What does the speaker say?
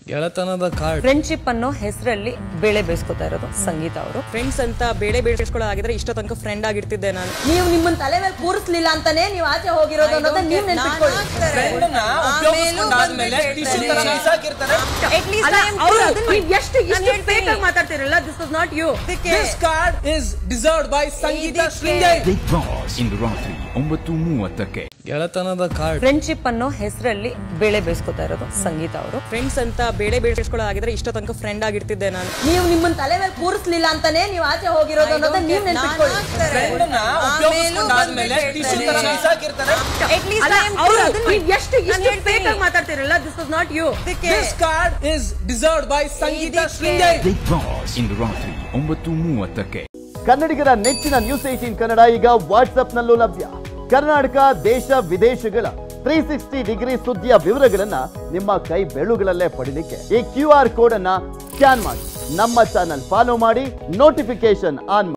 ಗೆಳತನದ card friendship ಅನ್ನೋ ಹೆಸರಲ್ಲಿ ಬೇಳೆ ಬೇಯಿಸ್ಕೊತಾ ಇರೋದು ಸಂಗೀತ ಅವರು. ಫ್ರೆಂಡ್ಸ್ ಅಂತ ಬೇಳೆ ಬೇಯಿಸ್ಕೊಳ್ಳೋದಾಗಿದ್ರೆ ಇಷ್ಟ ತನಕ ಫ್ರೆಂಡ್ ಆಗಿರ್ತಿದ್ದೆ ನಾನು. ನೀವು ನಿಮ್ಮನ್ನ ತಲೆ ಮೇಲೆ ಕೂರಿಸ್ಲಿಲ್ಲ ಅಂತಾನೆ ನೀವು ಆಚೆ ಹೋಗಿರೋದು ಅನ್ನೋದನ್ನ ನೀವು ನೆನಪಿಟ್ಕೊಳ್ಳಿ. ಎಷ್ಟು ಮಾತಾಡ್ತಿರಲ್ಲ. This was not you. This card is deserved by Sangeetha Sringeri. Big Boss ಇಂದು ರಾತ್ರಿ 9:30ಕ್ಕೆ. ಗೆಳತನದ ಕಾರ್ಡ್ ಫ್ರೆಂಡ್ಶಿಪ್ ಅನ್ನೋ ಹೆಸರಲ್ಲಿ ಬೇಳೆ ಬೇಯಿಸ್ಕೊತಾ ಇರೋದು ಸಂಗೀತ ಅವರು. ಫ್ರೆಂಡ್ಸ್ ಅಂತ ಬೇಳೆ ಬೇಯಿಸ್ಕೊಳ್ಳೋದಾಗಿದ್ರೆ ಇಷ್ಟ ತನಕ ಫ್ರೆಂಡ್ ಆಗಿರ್ತಿದ್ದೆ ನಾನು. ನೀವು ನಿಮ್ಮನ್ನ ತಲೆ ಮೇಲೆ ಕೂರಿಸ್ಲಿಲ್ಲ ಅಂತಾನೆ ನೀವು ಆಚೆ ಹೋಗಿರೋದು ಅನ್ನೋದನ್ನ ನೀವು ನೆನಪಿಟ್ಕೊಳ್ಳಿ. ಎಷ್ಟು ಮಾತಾಡ್ತಿರಲ್ಲ. This was not you. This card is deserved by Sangeetha Sringeri. Big Boss ಇಂದು ರಾತ್ರಿ 9:30ಕ್ಕೆ. ಕನ್ನಡಿಗರ ನೆಚ್ಚಿನ ನ್ಯೂಸ್ 18 ಕನ್ನಡ ಈಗ ವಾಟ್ಸ್ಆಪ್ ನಲ್ಲೂ ಲಭ್ಯ. ಕರ್ನಾಟಕ, ದೇಶ ವಿದೇಶಗಳ 360 ಡಿಗ್ರಿ ಸುದ್ದಿಯ ವಿವರಗಳನ್ನ ನಿಮ್ಮ ಕೈ ಬೆರಳುಗಳಲ್ಲೇ ಪಡಿಲಿಕ್ಕೆ ಈ QR ಕೋಡ್ ಅನ್ನ ಸ್ಕ್ಯಾನ್ ಮಾಡಿ ನಮ್ಮ ಚಾನಲ್ ಫಾಲೋ ಮಾಡಿ, ನೋಟಿಫಿಕೇಶನ್ ಆನ್ ಮಾಡಿ.